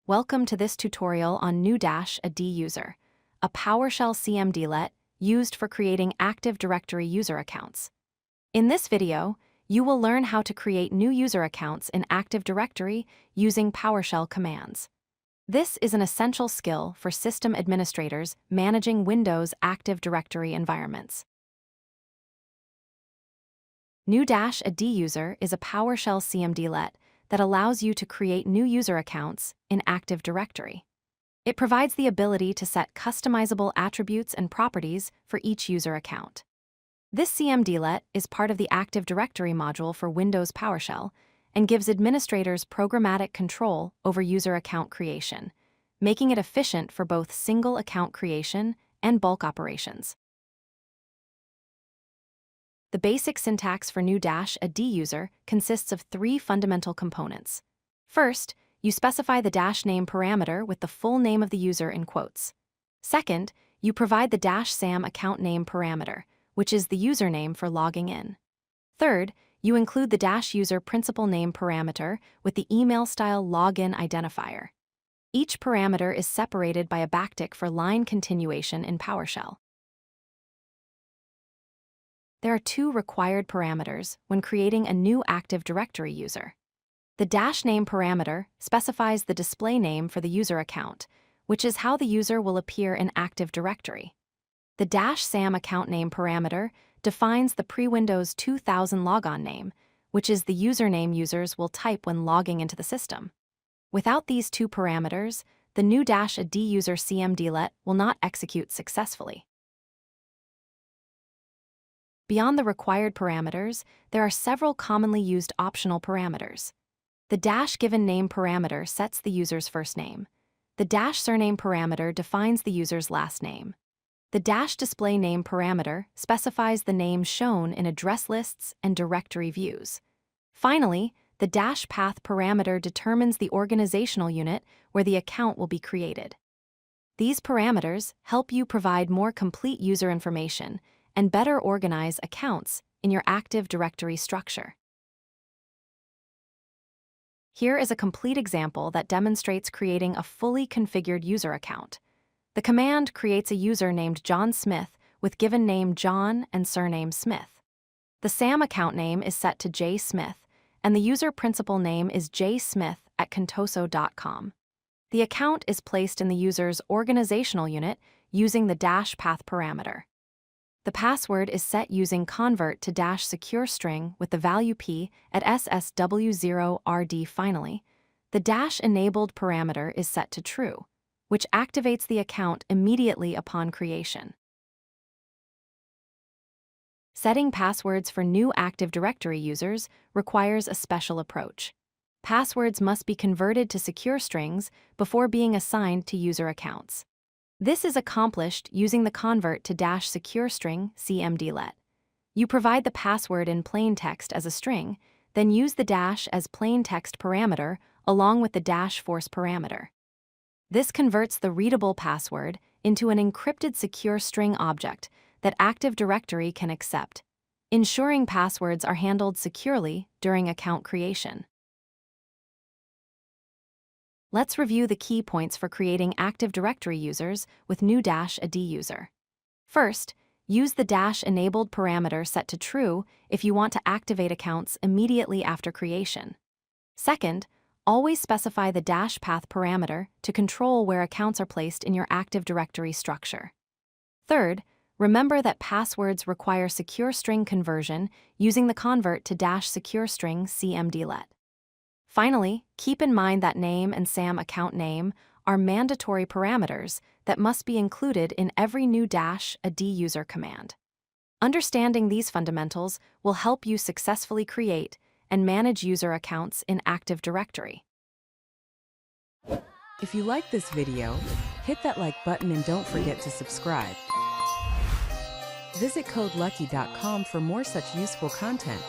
Welcome to this tutorial on New-ADUser, a PowerShell Cmdlet used for creating Active Directory user accounts. In this video, you will learn how to create new user accounts in Active Directory using PowerShell commands. This is an essential skill for system administrators managing Windows Active Directory environments. New-ADUser is a PowerShell Cmdlet that allows you to create new user accounts in Active Directory. It provides the ability to set customizable attributes and properties for each user account. This Cmdlet is part of the Active Directory module for Windows PowerShell and gives administrators programmatic control over user account creation, making it efficient for both single account creation and bulk operations. The basic syntax for New-ADUser consists of three fundamental components. First, you specify the -name parameter with the full name of the user in quotes. Second, you provide the -SamAccountName parameter, which is the username for logging in. Third, you include the -user principal name parameter with the email-style login identifier. Each parameter is separated by a backtick for line continuation in PowerShell. There are two required parameters when creating a new Active Directory user. The -name parameter specifies the display name for the user account, which is how the user will appear in Active Directory. The -SamAccountName parameter defines the pre-Windows 2000 logon name, which is the username users will type when logging into the system. Without these two parameters, the New-ADUser Cmdlet will not execute successfully. Beyond the required parameters, there are several commonly used optional parameters. The -given name parameter sets the user's first name. The -surname parameter defines the user's last name. The -display name parameter specifies the name shown in address lists and directory views. Finally, the -path parameter determines the organizational unit where the account will be created. These parameters help you provide more complete user information and better organize accounts in your Active Directory structure. Here is a complete example that demonstrates creating a fully configured user account. The command creates a user named John Smith with given name John and surname Smith. The SAM account name is set to J. Smith, and the user principal name is jsmith@convertto.com. The account is placed in the user's organizational unit using the -path parameter. The password is set using ConvertTo-SecureString with the value P at SSW0RD. Finally, the -enabled parameter is set to true, which activates the account immediately upon creation. Setting passwords for new Active Directory users requires a special approach. Passwords must be converted to secure strings before being assigned to user accounts. This is accomplished using the ConvertTo-SecureString Cmdlet. You provide the password in plain text as a string, then use the dash as plain text parameter along with the -force parameter. This converts the readable password into an encrypted secure string object that Active Directory can accept, ensuring passwords are handled securely during account creation. Let's review the key points for creating Active Directory users with New-ADUser. First, use the -enabled parameter set to true if you want to activate accounts immediately after creation. Second, always specify the -path parameter to control where accounts are placed in your Active Directory structure. Third, remember that passwords require secure string conversion using the ConvertTo-SecureString Cmdlet. Finally, keep in mind that name and SamAccountName are mandatory parameters that must be included in every New-ADUser command. Understanding these fundamentals will help you successfully create and manage user accounts in Active Directory. If you like this video, hit that like button and don't forget to subscribe. Visit codelucky.com for more such useful content.